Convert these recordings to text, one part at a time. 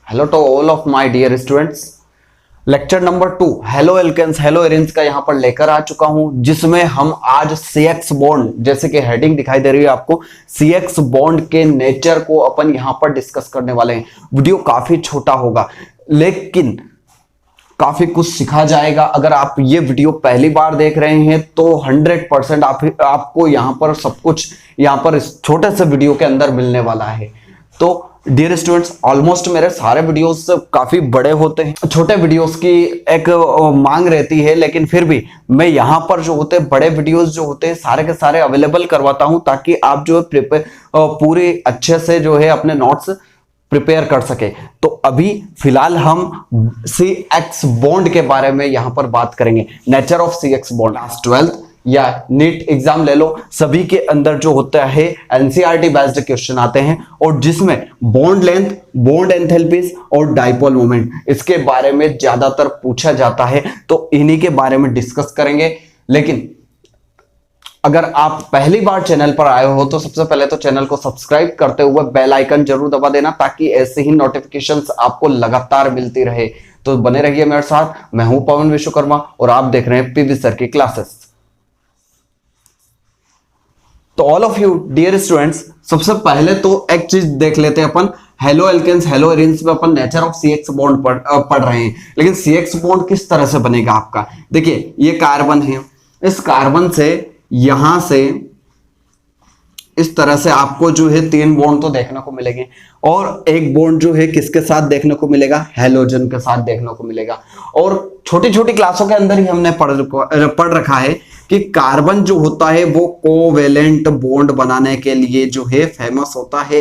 Hello to all of my dear students. Lecture number 2 haloalkanes haloarenes का यहां पर लेकर आ चुका हूं, जिसमें हम आज CX बॉन्ड, जैसे कि हेडिंग दिखाई दे रही है आपको, CX बॉन्ड के नेचर को अपन यहां पर डिस्कस करने वाले हैं। वीडियो काफी छोटा होगा लेकिन काफी कुछ सिखा जाएगा। अगर आप ये वीडियो पहली बार देख रहे हैं तो 100% आपको यहां पर सब कुछ यहां पर इस छोटे से वीडियो के अंदर मिलने वाला है। तो डियर स्टूडेंट्स, ऑलमोस्ट मेरे सारे वीडियोस काफी बड़े होते हैं, छोटे वीडियोस की एक मांग रहती है, लेकिन फिर भी मैं यहां पर जो होते हैं बड़े वीडियोस जो होते हैं सारे के सारे अवेलेबल करवाता हूं, ताकि आप जो है पूरे अच्छे से जो है अपने नोट्स प्रिपेयर कर सके। तो अभी फिलहाल हम CX बॉन्ड के बारे में यहां पर बात करेंगे। Nature of CX bond, class 12th या नीट एग्जाम ले लो, सभी के अंदर जो होता है एनसीईआरटी बेस्ड क्वेश्चन आते हैं, और जिसमें बॉन्ड लेंथ, बॉन्ड एंथैल्पीज और डाइपोल मोमेंट, इसके बारे में ज्यादातर पूछा जाता है। तो इन्हीं के बारे में डिस्कस करेंगे। लेकिन अगर आप पहली बार चैनल पर आए हो तो सबसे पहले तो चैनल को सब्सक्राइब करते हुए बेल आइकन जरूर दबा देना, ताकि ऐसे ही नोटिफिकेशंस आपको लगातार मिलती रहे। तो बने रहिए मेरे साथ। मैं हूं पवन विश्वकर्मा और आप देख रहे हैं पीवी सर की क्लासेस। तो all of you dear students, सबसे पहले तो एक चीज देख लेते हैं अपन। हेलो एल्केन्स हेलो एरिन्स में अपन नेचर ऑफ CX बॉन्ड पढ़ रहे हैं, लेकिन CX बॉन्ड किस तरह से बनेगा आपका। देखिए ये कार्बन है, इस कार्बन से यहां से इस तरह से आपको जो है 3 बॉन्ड तो देखने को मिलेंगे, और एक बॉन्ड जो है किसके साथ देखने को मिलेगा, हेलोजन के साथ देखने को मिलेगा। और छोटी छोटी क्लासों के अंदर ही हमने पढ़ रखा है कि कार्बन जो होता है वो कोवेलेंट बॉन्ड बनाने के लिए जो है फेमस होता है।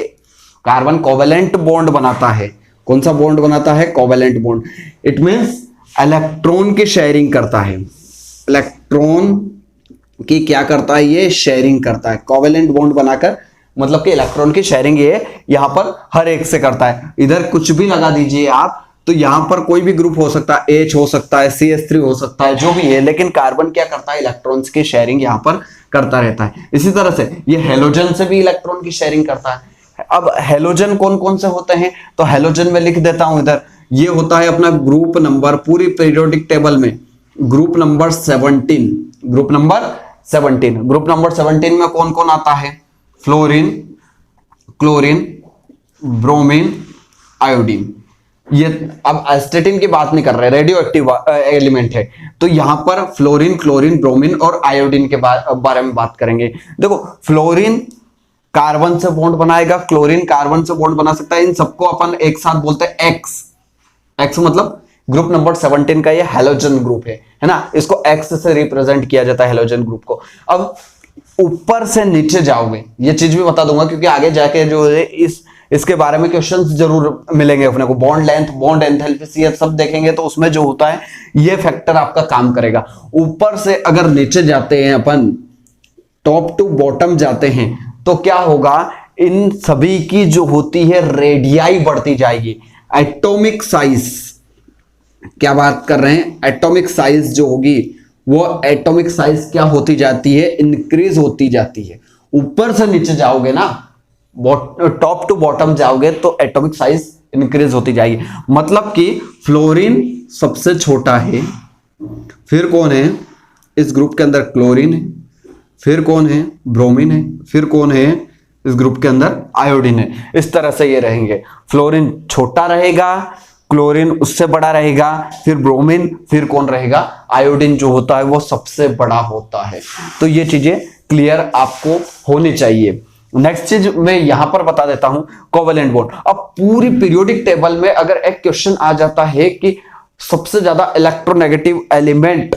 कार्बन कोवेलेंट बॉन्ड बनाता है। कौन सा बॉन्ड बनाता है? Covalent bond. It means electron की शेयरिंग करता है। इलेक्ट्रॉन की क्या करता है? ये शेयरिंग करता है। कोवेलेंट बॉन्ड बनाकर मतलब कि इलेक्ट्रॉन की शेयरिंग ये यहां पर हर एक से करता है। इधर कुछ भी लगा दीजिए आप, तो यहां पर कोई भी ग्रुप हो सकता है, H हो सकता है, CH3 हो सकता है, जो भी है, लेकिन कार्बन क्या करता है? इलेक्ट्रॉन्स की शेयरिंग यहां पर करता रहता है। इसी तरह से ये हेलोजन से भी इलेक्ट्रॉन की शेयरिंग करता है। अब हेलोजन कौन कौन से होते हैं? तो हेलोजन में लिख देता हूं इधर। ये होता है अपना ग्रुप नंबर, पूरी पीरियोडिक टेबल में group number 17। Group number 17। Group number 17 में कौन कौन आता है? Fluorine, chlorine, bromine, iodine. ये अब एस्टेटिन की बात नहीं कर रहे, रेडियो एक्टिव एलिमेंट है। तो यहां पर फ्लोरीन, क्लोरीन, ब्रोमीन और आयोडीन के बारे में बात करेंगे। देखो, फ्लोरीन कार्बन से बॉन्ड बनाएगा, क्लोरीन कार्बन से बॉन्ड बना सकता है। इन सबको अपन एक साथ बोलते हैं एक्स। एक्स मतलब ग्रुप नंबर 17 का ये हेलोजन ग्रुप है ना। इसको एक्स से रिप्रेजेंट किया जाता है हेलोजन ग्रुप को। अब ऊपर से नीचे जाओगे, ये चीज भी बता दूंगा, क्योंकि आगे जाके जो है इसके बारे में क्वेश्चंस जरूर मिलेंगे अपने को। बॉन्ड लेंथ, बॉन्ड एंथैल्पी, ये सब देखेंगे तो उसमें जो होता है ये फैक्टर आपका काम करेगा। ऊपर से अगर नीचे जाते हैं अपन, टॉप टू बॉटम जाते हैं, तो क्या होगा? इन सभी की जो होती है रेडियाई बढ़ती जाएगी। एटॉमिक साइज, क्या बात कर रहे हैं? एटॉमिक साइज जो होगी वो एटॉमिक साइज क्या होती जाती है? इंक्रीज होती जाती है। ऊपर से नीचे जाओगे ना, टॉप टू बॉटम जाओगे तो एटॉमिक साइज इंक्रीज होती जाएगी। मतलब कि फ्लोरीन सबसे छोटा है, फिर कौन है इस ग्रुप के अंदर? क्लोरीन है, फिर कौन है? ब्रोमीन है, फिर कौन है इस ग्रुप के अंदर? आयोडीन है। इस तरह से ये रहेंगे। फ्लोरीन छोटा रहेगा, क्लोरीन उससे बड़ा रहेगा, फिर ब्रोमीन, फिर कौन रहेगा? आयोडीन जो होता है वो सबसे बड़ा होता है। तो ये चीजें क्लियर आपको होनी चाहिए। नेक्स्ट चीज मैं यहां पर बता देता हूं, कोवेलेंट बॉन्ड। अब पूरी पीरियोडिक टेबल में अगर एक क्वेश्चन आ जाता है कि सबसे ज्यादा इलेक्ट्रोनेगेटिव एलिमेंट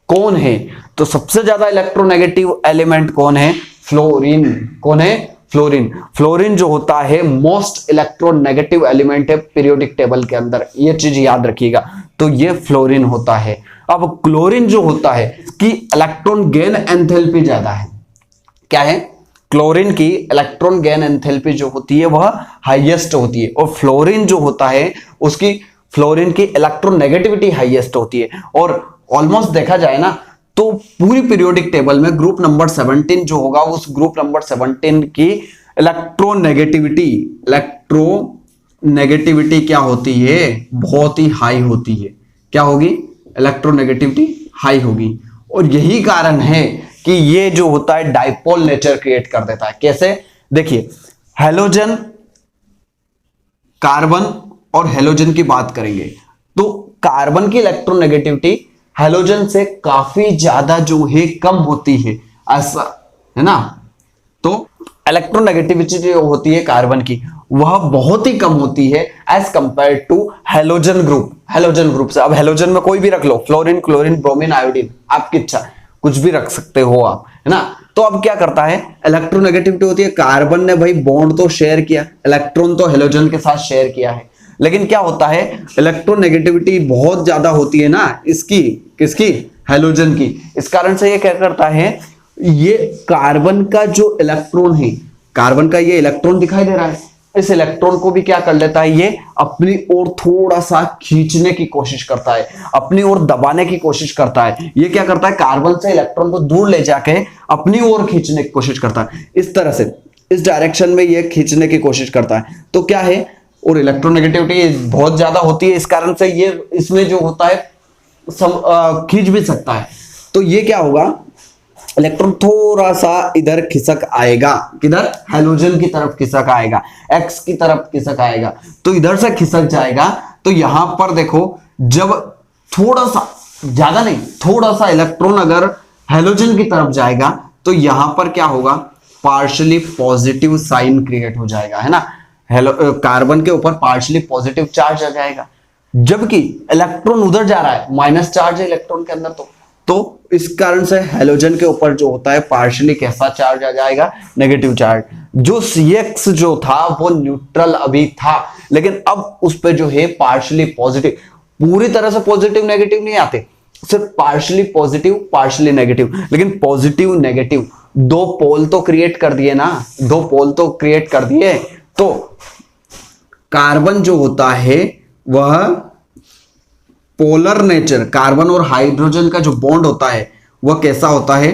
कौन है, तो सबसे ज्यादा इलेक्ट्रोनेगेटिव एलिमेंट कौन है? फ्लोरीन। कौन है? फ्लोरीन। फ्लोरीन जो होता है मोस्ट इलेक्ट्रोनेगेटिव एलिमेंट है पीरियोडिक टेबल के अंदर, ये चीज याद रखिएगा। तो ये फ्लोरीन होता है। अब क्लोरीन जो होता है इसकी इलेक्ट्रॉन गेन एंथैल्पी ज्यादा है। क्या है? क्लोरीन की इलेक्ट्रॉन गेन एंथैल्पी जो होती है वह हाईएस्ट होती है, और फ्लोरीन जो होता है उसकी फ्लोरीन की इलेक्ट्रोनेगेटिविटी हाईएस्ट होती है। और ऑलमोस्ट देखा जाए ना तो पूरी पीरियोडिक टेबल में ग्रुप नंबर 17 जो होगा, उस ग्रुप नंबर 17 की इलेक्ट्रोनेगेटिविटी नेगेटिविटी क्या होती है, बहुत ही हाई होती है। क्या होगी, इलेक्ट्रोनेगेटिविटी हाई होगी। और यही कारण है कि ये जो होता है डाइपोल नेचर क्रिएट कर देता है। कैसे, देखिए हेलोजन, कार्बन और हेलोजन की बात करेंगे तो कार्बन की इलेक्ट्रोनेगेटिविटी हेलोजन से काफी ज्यादा जो है कम होती है, ऐसा है ना। तो इलेक्ट्रोनेगेटिविटी जो होती है कार्बन की वह बहुत ही कम होती है as compare to halogen group. Halogen group से, अब हेलोजन में कोई भी रख लो, फ्लोरीन, क्लोरीन, ब्रोमीन, आयोडीन, आपकी इच्छा, कुछ भी रख सकते हो आप, है ना। तो अब क्या करता है, इलेक्ट्रोनेगेटिविटी होती है, कार्बन ने भाई बॉन्ड तो शेयर किया, इलेक्ट्रॉन तो हेलोजन के साथ शेयर किया है, लेकिन क्या होता है इलेक्ट्रोनेगेटिविटी बहुत ज्यादा होती है ना इसकी, किसकी, हेलोजन की। इस कारण से ये क्या करता है, ये कार्बन का जो इलेक्ट्रॉन है, कार्बन का ये इलेक्ट्रॉन दिखाई दे रहा है, इस इलेक्ट्रॉन को भी क्या कर लेता है, ये अपनी ओर थोड़ा सा खींचने की कोशिश करता है, अपनी ओर दबाने की कोशिश करता है। ये क्या करता है, कार्बन से इलेक्ट्रॉन को दूर ले जाके अपनी ओर खींचने की कोशिश करता है, इस तरह से, इस डायरेक्शन में ये खींचने की कोशिश करता है। तो क्या है, और इलेक्ट्रोनेगेटिविटी बहुत ज्यादा होती है, इस कारण से ये इसमें जो होता है खींच भी सकता है। तो ये क्या होगा, इलेक्ट्रॉन थोड़ा सा इधर खिसक आएगा, किधर, हेलोजन की तरफ खिसक आएगा, एक्स की तरफ खिसक आएगा, तो इधर से खिसक जाएगा। तो यहां पर देखो, जब थोड़ा सा, ज्यादा नहीं, थोड़ा सा इलेक्ट्रॉन अगर हेलोजन की तरफ जाएगा तो यहां पर क्या होगा, पार्शियली पॉजिटिव साइन क्रिएट हो जाएगा, है ना। कार्बन के ऊपर पार्शियली पॉजिटिव चार्ज आ जाएगा, जबकि इलेक्ट्रॉन उधर जा रहा है, माइनस चार्ज है इलेक्ट्रॉन के अंदर। तो इस कारण से हेलोजन के ऊपर जो होता है पार्शियली कैसा चार्ज आ जाएगा, नेगेटिव चार्ज। जो CX जो था वो न्यूट्रल अभी था, लेकिन अब उस पे जो है पार्शियली पॉजिटिव, पूरी तरह से पॉजिटिव नेगेटिव नहीं आते, सिर्फ पार्शियली पॉजिटिव पार्शियली नेगेटिव। लेकिन पॉजिटिव नेगेटिव दो पोल तो क्रिएट कर दिए ना, दो पोल तो क्रिएट कर दिए। तो कार्बन जो होता है वह पोलर नेचर, कार्बन और हाइड्रोजन का जो बॉन्ड होता है वह कैसा होता है,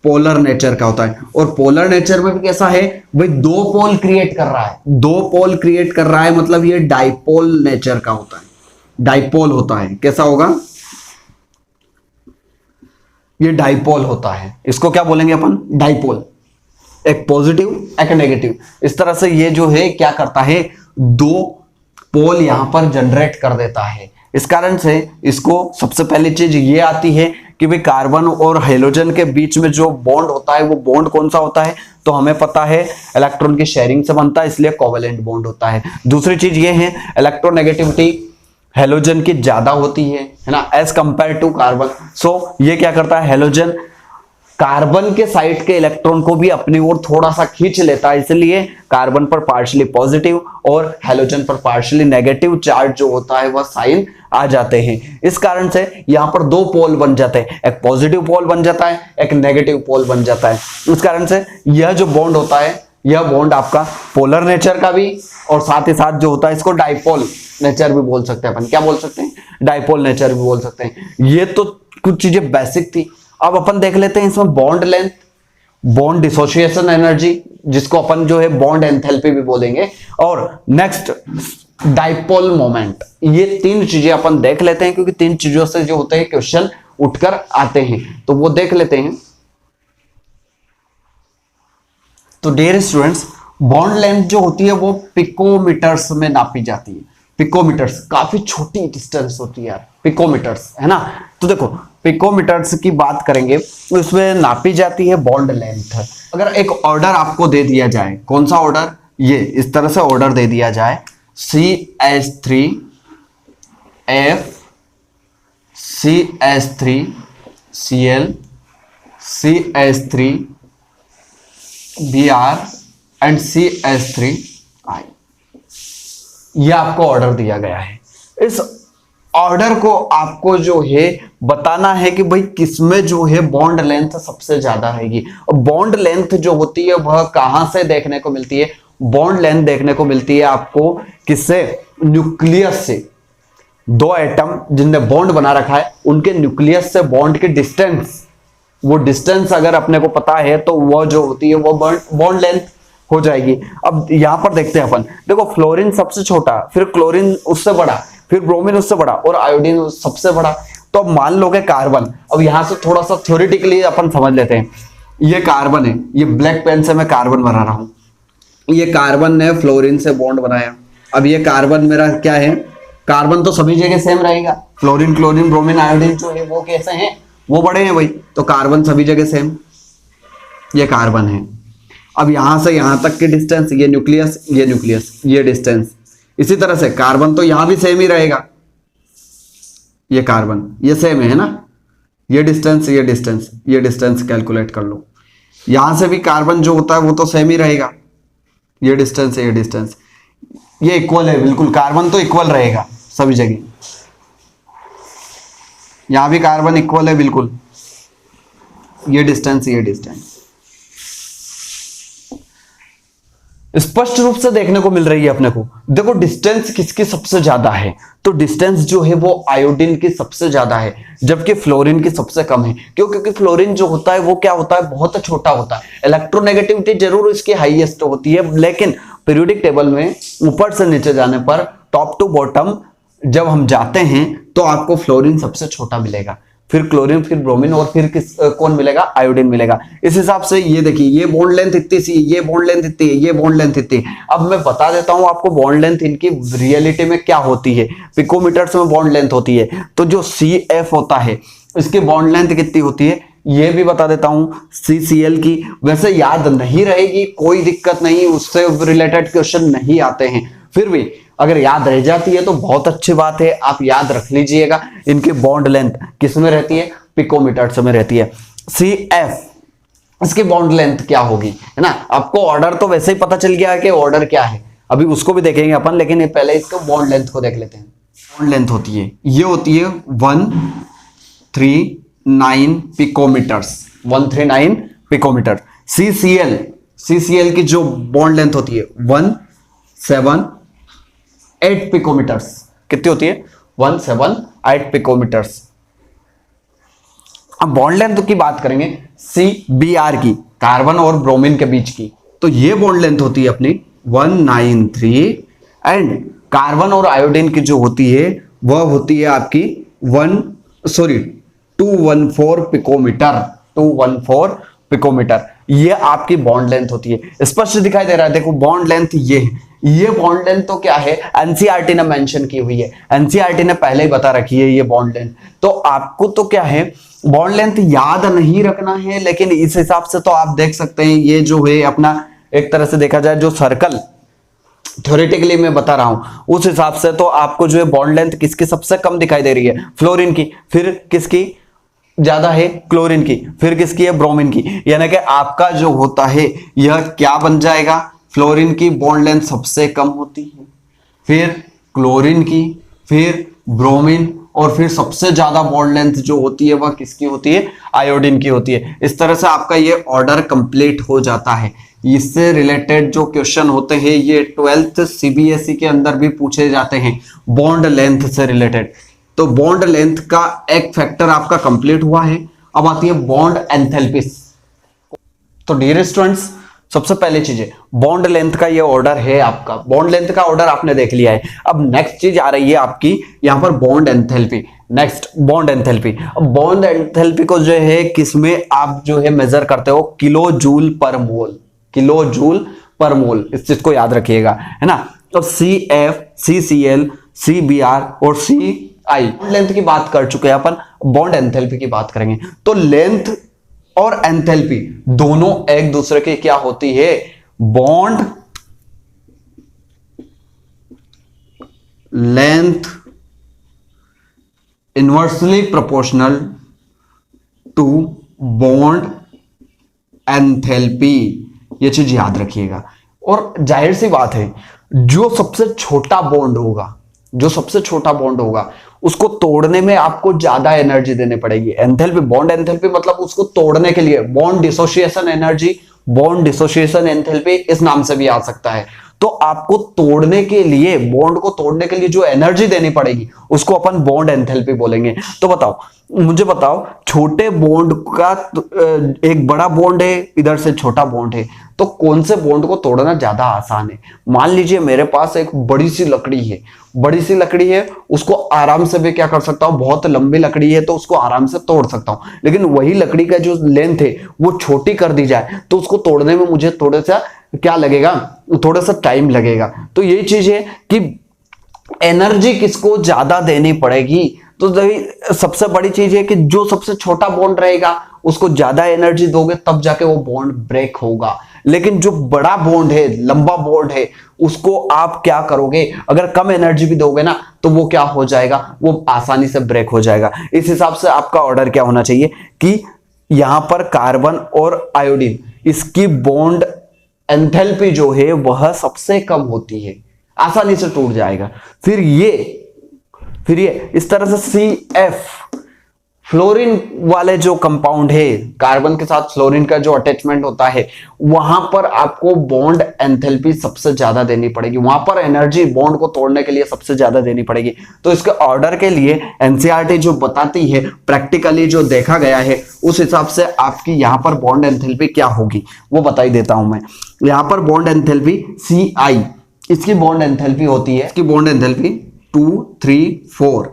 पोलर नेचर का होता है। और पोलर नेचर में भी कैसा है भाई, दो पोल क्रिएट कर रहा है, दो पोल क्रिएट कर रहा है, मतलब ये डाइपोल नेचर का होता है, डाइपोल होता है। कैसा होगा, ये डाइपोल होता है, इसको क्या बोलेंगे अपन, डाइपोल, एक पॉजिटिव एक नेगेटिव। इस तरह से ये जो है क्या करता है, दो पोल यहां पर जनरेट कर देता है। इस कारण से इसको सबसे पहली चीज ये आती है कि भाई कार्बन और हेलोजन के बीच में जो बॉन्ड होता है वो बॉन्ड कौन सा होता है, तो हमें पता है इलेक्ट्रॉन की शेयरिंग से बनता है, इसलिए कोवेलेंट बॉन्ड होता है। दूसरी चीज ये है इलेक्ट्रोनेगेटिविटी हेलोजन की ज्यादा होती है ना, एज कंपेयर टू कार्बन। सो ये क्या करता है, हेलोजन कार्बन के साइड के इलेक्ट्रॉन को भी अपनी ओर थोड़ा सा खींच लेता है, इसलिए कार्बन पर पार्शियली पॉजिटिव और हेलोजन पर पार्शियली नेगेटिव चार्ज जो होता है वह साइन आ जाते हैं। इस कारण से यहां पर दो पोल बन जाते हैं, एक पॉजिटिव पोल बन जाता है, एक नेगेटिव पोल बन जाता है। इस कारण से यह जो बॉन्ड होता है, यह बॉन्ड आपका पोलर नेचर का भी, और साथ ही साथ जो होता है इसको डाइपोल नेचर भी बोल सकते हैं अपन। क्या बोल सकते हैं, डाइपोल नेचर भी बोल सकते हैं। ये तो कुछ चीजें बेसिक थी। अब अपन देख लेते हैं इसमें bond length, bond dissociation energy, जिसको अपन जो है बॉन्ड एंथैल्पी भी बोलेंगे, और नेक्स्ट डाइपोल मोमेंट। ये तीन चीजें अपन देख लेते हैं, क्योंकि तीन चीजों से जो होते हैं क्वेश्चन उठकर आते हैं, तो वो देख लेते हैं। तो डियर स्टूडेंट्स, बॉन्ड लेंथ जो होती है वो पिकोमीटर्स में नापी जाती है। पिकोमीटर्स, काफी छोटी डिस्टेंस होती है यार, पिकोमीटर्स, है ना। तो देखो पिकोमीटर्स की बात करेंगे तो इसमें नापी जाती है बॉन्ड लेंथ। अगर एक ऑर्डर आपको दे दिया जाए, कौन सा ऑर्डर, ये इस तरह से ऑर्डर दे दिया जाए, CH3 F CH3 Cl CH3 Br and CH3 I, यह आपको ऑर्डर दिया गया है। इस ऑर्डर को आपको जो है बताना है कि भाई किसमें जो है बॉन्ड लेंथ सबसे ज्यादा रहेगी। और बॉन्ड लेंथ जो होती है वह कहां से देखने को मिलती है, बॉन्ड लेंथ देखने को मिलती है आपको किससे, न्यूक्लियस से। दो एटम जिनने बॉन्ड बना रखा है उनके न्यूक्लियस से बॉन्ड की डिस्टेंस, वो डिस्टेंस अगर अपने को पता है तो वह जो होती है वो बॉन्ड लेंथ हो जाएगी। अब यहां पर देखते हैं अपन, देखो फ्लोरीन सबसे छोटा, फिर क्लोरीन उससे बड़ा, फिर ब्रोमीन उससे बड़ा और आयोडीन सबसे बड़ा। तो अब मान लो कि कार्बन, अब यहां से थोड़ा सा थ्योरेटिकली अपन समझ लेते हैं। ये कार्बन है, ये ब्लैक पेन से मैं कार्बन बना रहा हूं, ये कार्बन ने फ्लोरीन से बॉन्ड बनाया। अब ये कार्बन मेरा क्या है, कार्बन तो सभी जगह सेम रहेगा, फ्लोरीन क्लोरीन ब्रोमीन आयोडीन जो है वो कैसे हैं, वो बड़े हैं भाई, तो कार्बन सभी जगह सेम, ये कार्बन है। अब यहां से यहां तक की डिस्टेंस, ये न्यूक्लियस ये न्यूक्लियस, ये डिस्टेंस, इसी तरह से कार्बन तो यहां भी सेम ही रहेगा, ये कार्बन ये सेम है ना, ये डिस्टेंस ये डिस्टेंस, ये डिस्टेंस कैलकुलेट कर लो। यहां से भी कार्बन जो होता है वो तो सेम ही रहेगा, ये डिस्टेंस ये डिस्टेंस, ये इक्वल है बिल्कुल, कार्बन तो इक्वल रहेगा सभी जगह, यहां भी कार्बन इक्वल है बिल्कुल, ये डिस्टेंस ये डिस्टेंस स्पष्ट रूप से देखने को मिल रही है अपने को। देखो डिस्टेंस किसकी सबसे ज्यादा है, तो डिस्टेंस जो है वो आयोडीन की सबसे ज्यादा है, जबकि फ्लोरीन की सबसे कम है। क्यों? क्योंकि फ्लोरीन जो होता है वो क्या होता है, बहुत छोटा होता है। इलेक्ट्रोनेगेटिविटी जरूर इसकी हाईएस्ट होती है, लेकिन पीरियोडिक टेबल में ऊपर से नीचे जाने पर, टॉप टू बॉटम जब हम जाते हैं तो आपको फ्लोरीन सबसे छोटा मिलेगा, फिर क्लोरीन, फिर ब्रोमीन और फिर कौन मिलेगा, आयोडीन मिलेगा। इस हिसाब से ये देखिए, ये बॉन्ड लेंथ इतनी सी, ये बॉन्ड लेंथ इतनी है, ये बॉन्ड लेंथ इतनी। अब मैं बता देता हूं आपको बॉन्ड लेंथ इनकी रियलिटी में क्या होती है, पिकोमीटर्स में बॉन्ड लेंथ होती है। तो जो CF होता है इसकी बॉन्ड लेंथ कितनी होती है ये भी बता देता हूं, CCl की। वैसे याद नहीं रहेगी, कोई दिक्कत नहीं, उससे रिलेटेड क्वेश्चन नहीं आते हैं, फिर भी अगर याद रह जाती है तो बहुत अच्छी बात है, आप याद रख लीजिएगा। इनकी बॉन्ड लेंथ किस में रहती है, पिकोमीटर्स में रहती है। CF इसकी बॉन्ड लेंथ क्या होगी, है ना। आपको ऑर्डर तो वैसे ही पता चल गया है कि ऑर्डर क्या है, अभी उसको भी देखेंगे अपन, लेकिन पहले इसको बॉन्ड लेंथ को देख लेते हैं। बॉन्ड लेंथ होती है, ये होती है 139 पिकोमीटर्स, 139 पिकोमीटर। CCl की जो बॉन्ड लेंथ होती है 178 पिकोमीटर्स। कितनी होती है, 178 पिकोमीटर्स। अब बॉन्ड लेंथ की बात करेंगे CBr की, कार्बन और ब्रोमीन के बीच की, तो ये बॉन्ड लेंथ होती है अपनी 193, एंड कार्बन और आयोडीन की जो होती है वह होती है आपकी 214 पिकोमीटर, 214 पिकोमीटर। ये आपकी बॉन्ड लेंथ होती है। स्पष्ट दिखाई दे रहा है, देखो बॉन्ड लेंथ ये है। ये बॉन्ड लेंथ तो क्या है, एनसीईआरटी ने मेंशन की हुई है, एनसीईआरटी ने पहले ही बता रखी है ये बॉन्ड लेंथ। तो आपको तो क्या है, बॉन्ड लेंथ याद नहीं रखना है, लेकिन इस हिसाब से तो आप देख सकते हैं, ये जो है अपना एक तरह से देखा जाए जो सर्कल थ्योरेटिकली मैं बता रहा हूं उस हिसाब से तो आपको जो है बॉन्ड लेंथ किसकी सबसे कम दिखाई दे रही है, फ्लोरीन की, फिर किसकी ज्यादा है, क्लोरीन की, फिर किसकी है, ब्रोमीन की। यानी कि आपका जो होता है यह क्या बन जाएगा, फ्लोरीन की बॉन्ड लेंथ सबसे कम होती है, फिर क्लोरीन की, फिर ब्रोमीन, और फिर सबसे ज्यादा बॉन्ड लेंथ जो होती है वह किसकी होती है, आयोडीन की होती है। इस तरह से आपका ये ऑर्डर कंप्लीट हो जाता है। इससे रिलेटेड जो क्वेश्चन होते हैं ये 12th CBSE के अंदर भी पूछे जाते हैं बॉन्ड लेंथ से रिलेटेड। तो बॉन्ड लेंथ का एक फैक्टर आपका कंप्लीट हुआ है। अब आती है बॉन्ड एंथैल्पीज। तो डियर स्टूडेंट्स, सबसे पहले चीज है बॉन्ड लेंथ का ये ऑर्डर है आपका, बॉन्ड लेंथ का ऑर्डर आपने देख लिया है। अब नेक्स्ट चीज आ रही है आपकी यहां पर bond enthalpy. Next bond enthalpy. अब बॉन्ड एंथैल्पी को जो है किसमें आप जो है मेजर करते हो, किलो जूल पर मोल, किलो जूल पर मोल, इस चीज को याद रखिएगा, है ना। तो CF, CCl, CBr और CI लेंथ की बात कर चुके हैं अपन, बॉन्ड एंथैल्पी की बात करेंगे। तो लेंथ और एंथैल्पी दोनों एक दूसरे की क्या होती है, bond length inversely proportional to bond enthalpy, ये चीज याद रखिएगा। और जाहिर सी बात है जो सबसे छोटा बॉन्ड होगा, जो सबसे छोटा बॉन्ड होगा उसको तोड़ने में आपको ज्यादा एनर्जी देनी पड़ेगी। एंथैल्पी, बॉन्ड एंथैल्पी मतलब उसको तोड़ने के लिए bond dissociation energy, bond dissociation enthalpy इस नाम से भी आ सकता है। तो आपको तोड़ने के लिए, बॉन्ड को तोड़ने के लिए जो एनर्जी देनी पड़ेगी उसको अपन बॉन्ड एंथैल्पी बोलेंगे। तो बताओ, मुझे बताओ, छोटे बॉन्ड का एक बड़ा बॉन्ड है, इधर से छोटा बॉन्ड है, तो कौन से बॉन्ड को तोड़ना ज्यादा आसान है? मान लीजिए मेरे पास एक बड़ी सी लकड़ी है, बड़ी सी लकड़ी है, उसको आराम से मैं क्या कर सकता हूं, बहुत लंबी लकड़ी है तो उसको आराम से तोड़ सकता हूं, लेकिन वही लकड़ी का जो लेंथ है वो छोटी कर दी जाए तो उसको तोड़ने में मुझे थोड़ा सा क्या लगेगा, थोड़ा सा टाइम लगेगा। तो यही चीज है कि एनर्जी किसको ज्यादा देनी पड़ेगी। तो सबसे बड़ी चीज है कि जो सबसे छोटा बॉन्ड रहेगा उसको ज्यादा एनर्जी दोगे तब जाके वो बॉन्ड ब्रेक होगा, लेकिन जो बड़ा बॉन्ड है, लंबा बॉन्ड है, उसको आप क्या करोगे, अगर कम एनर्जी भी दोगे ना तो वो क्या हो जाएगा, वो आसानी से ब्रेक हो जाएगा। इस हिसाब से आपका ऑर्डर क्या होना चाहिए कि यहां पर कार्बन और आयोडीन, इसकी बॉन्ड एंथैल्पी जो है वह सबसे कम होती है, आसानी से टूट जाएगा। फिर ये इस तरह से CF, फ्लोरीन वाले जो कंपाउंड है, कार्बन के साथ फ्लोरीन का जो अटैचमेंट होता है, वहां पर आपको बॉन्ड एंथैल्पी सबसे ज्यादा देनी पड़ेगी, वहां पर एनर्जी बॉन्ड को तोड़ने के लिए सबसे ज्यादा देनी पड़ेगी। तो इसके ऑर्डर के लिए एनसीईआरटी जो बताती है, प्रैक्टिकली जो देखा गया है, उस हिसाब से आपकी यहां पर बॉन्ड एंथैल्पी क्या होगी वो बता ही देता हूं मैं। यहां पर बॉन्ड एंथैल्पी CI, इसकी बॉन्ड एंथैल्पी होती है, इसकी बॉन्ड एंथैल्पी 234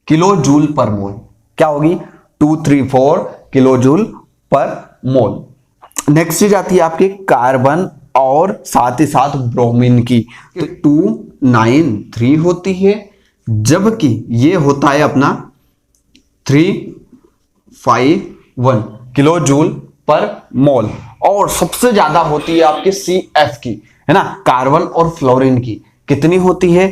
किलो जूल पर मोल। क्या होगी? 234 किलो जूल पर मोल। नेक्स्ट चीज आती है आपकी कार्बन और साथ ही साथ ब्रोमीन की, 293 होती है, जबकि ये होता है अपना 351 किलो जूल पर मोल। और सबसे ज्यादा होती है आपकी CF की, है ना, कार्बन और फ्लोरीन की। कितनी होती है?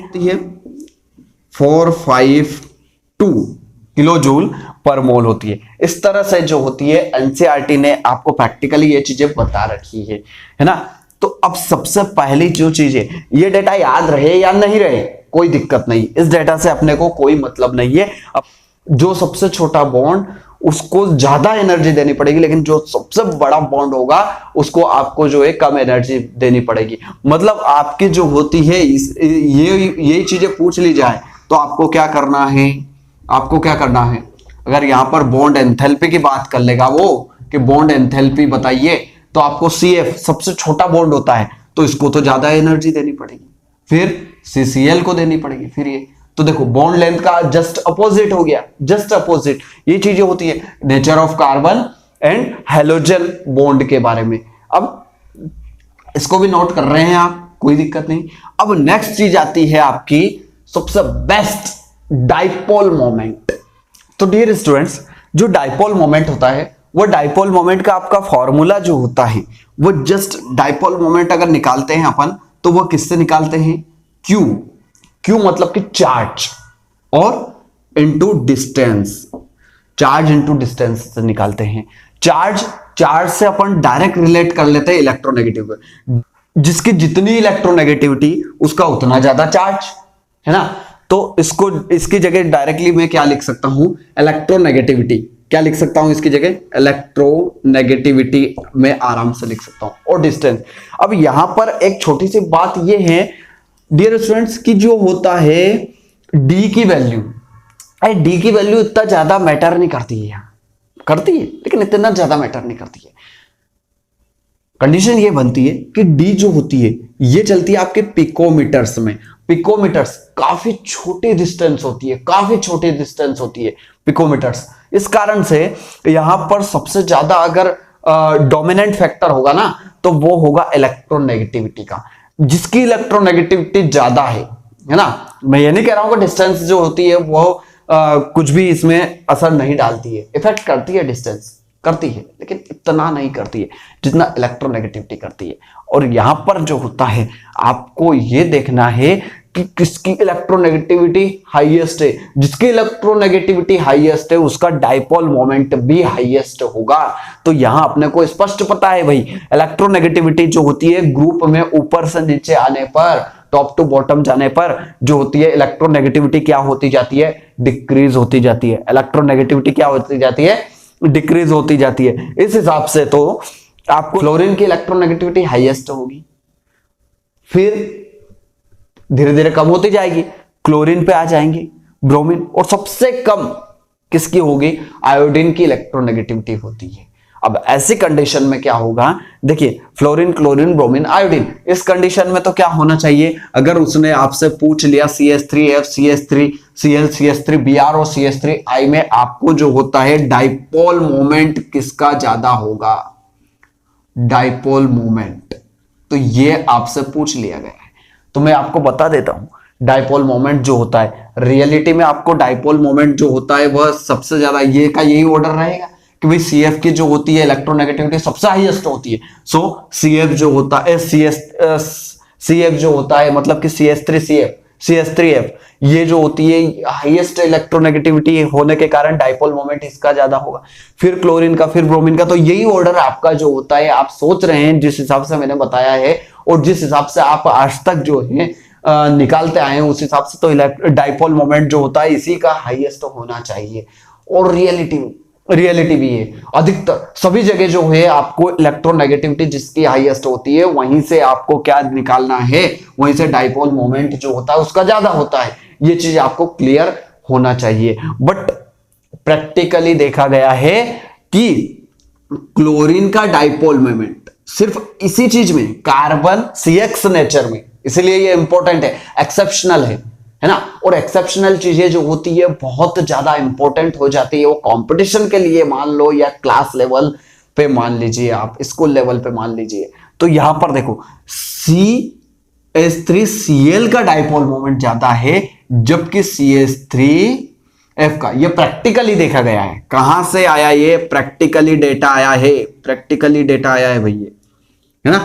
452 किलो जूल पर मोल होती है। इस तरह से जो होती है एनसीईआरटी ने आपको प्रैक्टिकली ये चीजें बता रखी है ना। तो अब सबसे पहली जो चीज है, ये डेटा याद रहे या नहीं रहे कोई दिक्कत नहीं, इस डेटा से अपने को कोई मतलब नहीं है। अब जो सबसे छोटा बॉन्ड उसको ज्यादा एनर्जी देनी पड़ेगी, लेकिन जो सबसे बड़ा बॉन्ड होगा उसको आपको जो है कम एनर्जी देनी पड़ेगी। मतलब आपकी जो होती है ये चीजें पूछ ली जाए तो आपको क्या करना है, अगर यहां पर बॉन्ड एंथैल्पी की बात कर लेगा वो कि बॉन्ड एंथैल्पी बताइए, तो आपको CF सबसे छोटा बॉन्ड होता है तो इसको तो ज्यादा एनर्जी देनी पड़ेगी, फिर CCl को देनी पड़ेगी, फिर ये तो देखो बॉन्ड लेंथ का जस्ट अपोजिट हो गया, जस्ट अपोजिट। ये चीजें होती है nature of carbon and halogen bond के बारे में। अब इसको भी नोट कर रहे हैं आप, कोई दिक्कत नहीं। अब नेक्स्ट चीज आती है आपकी सबसे बेस्ट, डाइपोल मोमेंट। तो डियर स्टूडेंट्स, जो डाइपोल मोमेंट होता है, वो डाइपोल मोमेंट का आपका फॉर्मूला जो होता है वो जस्ट डाइपोल मोमेंट अगर निकालते हैं अपन तो वो किससे निकालते हैं? क्यू मतलब कि चार्ज और into distance, charge into distance से निकालते हैं। चार्ज से अपन डायरेक्ट रिलेट कर लेते हैं इलेक्ट्रोनेगेटिव, जिसकी जितनी इलेक्ट्रोनेगेटिविटी उसका उतना ज्यादा चार्ज, है ना। तो इसकी जगह डायरेक्टली मैं क्या लिख सकता हूं? इलेक्ट्रोनेगेटिविटी। क्या लिख सकता हूं इसकी जगह? इलेक्ट्रोनेगेटिविटी में आराम से लिख सकता हूं, और डिस्टेंस। अब यहां पर एक छोटी सी बात यह है डियर स्टूडेंट्स की जो होता है डी की वैल्यू, डी की वैल्यू इतना ज्यादा मैटर नहीं करती है, करती है लेकिन इतना ज्यादा मैटर नहीं करती है। कंडीशन ये बनती है कि डी जो होती है ये चलती है आपके पिकोमीटर्स में। पिकोमीटर्स काफी छोटी डिस्टेंस होती है, काफी छोटी डिस्टेंस होती है पिकोमीटर्स। इस कारण से यहां पर सबसे ज्यादा अगर डोमिनेंट फैक्टर होगा ना तो वो होगा इलेक्ट्रोनेगेटिविटी का, जिसकी इलेक्ट्रोनेगेटिविटी ज्यादा है ना। मैं ये नहीं कह रहा हूं कि डिस्टेंस जो होती है वो कुछ भी इसमें असर नहीं डालती है, इफेक्ट करती है, डिस्टेंस करती है, लेकिन इतना नहीं करती है जितना इलेक्ट्रोनेगेटिविटी करती है। और यहां पर जो होता है आपको ये देखना है कि किसकी इलेक्ट्रोनेगेटिविटी हाईएस्ट है। जिसकी इलेक्ट्रोनेगेटिविटी हाईएस्ट है उसका डाइपोल मोमेंट भी हाईएस्ट होगा। तो यहां अपने को स्पष्ट पता है भाई, इलेक्ट्रोनेगेटिविटी जो होती है ग्रुप में ऊपर से नीचे आने पर, टॉप टू बॉटम जाने पर जो होती है इलेक्ट्रोनेगेटिविटी क्या होती जाती है? डिक्रीज होती जाती है। इलेक्ट्रोनेगेटिविटी क्या होती जाती है? डिक्रीज होती जाती है। इस हिसाब से तो आपको फ्लोरीन की इलेक्ट्रोनेगेटिविटी हाईएस्ट होगी, फिर धीरे धीरे कम होती जाएगी, क्लोरीन पे आ जाएंगे, ब्रोमीन, और सबसे कम किसकी होगी, आयोडीन की इलेक्ट्रोनेगेटिविटी होती है। अब ऐसी कंडीशन में क्या होगा, देखिए फ्लोरीन, क्लोरीन, ब्रोमीन, आयोडीन, इस कंडीशन में तो क्या होना चाहिए, अगर उसने आपसे पूछ लिया CH3F, CH3Cl, CH3Br और CH3I में आपको जो होता है डाइपोल मोमेंट किसका ज्यादा होगा, डाइपोल मोमेंट, तो ये आपसे पूछ लिया गया है। तो मैं आपको बता देता हूं, डाइपोल मोमेंट जो होता है, रियलिटी में आपको डाइपोल मोमेंट जो होता है वह सबसे ज्यादा ये का यही ऑर्डर रहेगा कि भाई CF की जो होती है इलेक्ट्रोनेगेटिविटी सबसे हाईएस्ट होती है। सो CF जो होता है CF जो होता है मतलब कि CH3F ये जो होती है हाईएस्ट इलेक्ट्रोनेगेटिविटी होने के कारण डाइपोल मोमेंट इसका ज्यादा होगा। फिर क्लोरीन का, फिर ब्रोमीन का, तो यही ऑर्डर आपका जो होता है आप सोच रहे हैं जिस हिसाब से मैंने बताया है और जिस हिसाब से आप आज तक जो है निकालते आए हैं उस हिसाब से तो डाइपोल मोमेंट जो होता है इसी का हाईएस्ट होना चाहिए। और रियलिटी भी है, अधिकतर सभी जगह जो है आपको इलेक्ट्रोनेगेटिविटी जिसकी हाईएस्ट होती है वहीं से आपको क्या निकालना है, वहीं से डाइपोल मोमेंट जो होता है उसका ज्यादा होता है। ये चीज आपको क्लियर होना चाहिए। बट प्रैक्टिकली देखा गया है कि क्लोरीन का डाइपोल मोमेंट सिर्फ इसी चीज में, कार्बन CX नेचर में, इसलिए ये इंपॉर्टेंट है, एक्सेप्शनल है ना। और एक्सेप्शनल चीजें जो होती है बहुत ज्यादा इंपॉर्टेंट हो जाती है, वो कंपटीशन के लिए मान लो या क्लास लेवल पे मान लीजिए, आप स्कूल लेवल पे मान लीजिए। तो यहां पर देखो CH3Cl का डाइपोल मोमेंट ज्यादा है जबकि CH3F का, ये प्रैक्टिकली देखा गया है। कहां से आया, ये प्रैक्टिकली डेटा आया है, प्रैक्टिकली डेटा आया है भैया, है ना,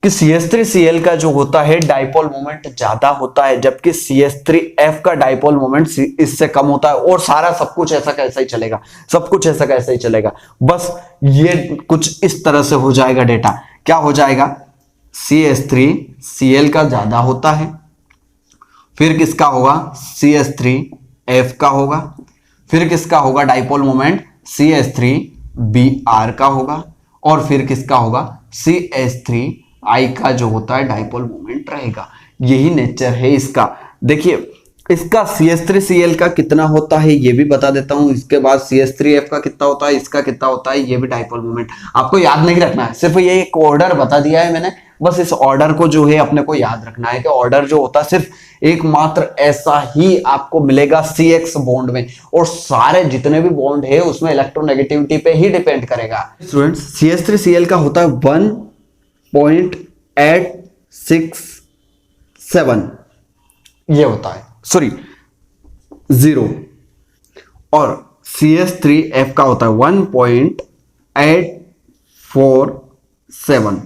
कि CH3Cl का जो होता है डाइपोल मोमेंट ज्यादा होता है जबकि CH3F का डाइपोल मोमेंट इससे कम होता है। और सारा सब कुछ ऐसा कैसा ही चलेगा, सब कुछ ऐसा कैसा ही चलेगा, बस ये कुछ इस तरह से हो जाएगा डेटा। क्या हो जाएगा, CH3Cl का ज्यादा होता है, फिर किसका होगा, CH3F का होगा, फिर किसका होगा डाइपोल मोमेंट, CH3Br का होगा, और फिर किसका होगा, CH3I का जो होता है डाइपोल मोमेंट रहेगा। यही नेचर है इसका। देखिए इसका CH3Cl का कितना होता है ये भी बता देता हूं, इसके बाद CH3F का कितना होता है, इसका कितना होता है, ये भी डाइपोल मोमेंट आपको याद नहीं रखना है, सिर्फ ये एक ऑर्डर बता दिया है मैंने, बस इस ऑर्डर को जो है अपने को याद रखना है कि ऑर्डर जो होता है सिर्फ एकमात्र ऐसा ही आपको मिलेगा CX बॉन्ड में, और सारे जितने भी बॉन्ड है उसमें इलेक्ट्रोनेगेटिविटी पे ही डिपेंड करेगा। स्टूडेंट्स CH3Cl का होता है 1.867 ये होता है, सॉरी 0, और CH3F का होता है 1.847,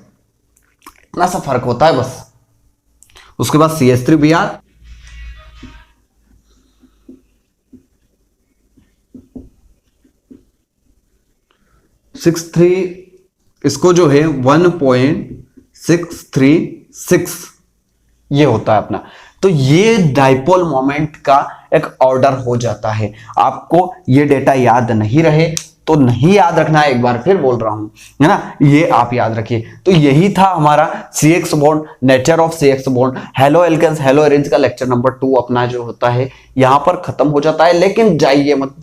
इतना सा फर्क होता है बस। उसके बाद CH3Br, इसको जो है 1.636 ये होता है अपना। तो ये डाइपोल मोमेंट का एक ऑर्डर हो जाता है। आपको ये डेटा याद नहीं रहे तो नहीं याद रखना है, एक बार फिर बोल रहा हूं, है ना, ये आप याद रखिए। तो यही था हमारा CX bond, nature of CX bond, haloalkanes haloarenes का लेक्चर नंबर 2 अपना जो होता है यहां पर खत्म हो जाता है। लेकिन जाइए मत,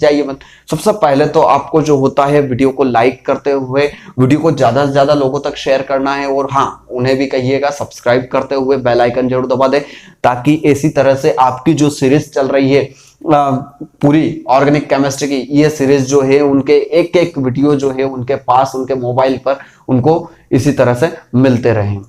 सबसे पहले तो आपको जो होता है वीडियो को लाइक करते हुए वीडियो को ज्यादा से ज्यादा लोगों तक शेयर करना है, और हाँ उन्हें भी कहिएगा सब्सक्राइब करते हुए बेल आइकन जरूर दबा दे, ताकि इसी तरह से आपकी जो सीरीज चल रही है पूरी ऑर्गेनिक केमिस्ट्री की, ये सीरीज जो है उनके एक एक वीडियो जो है उनके पास, उनके मोबाइल पर उनको इसी तरह से मिलते रहें।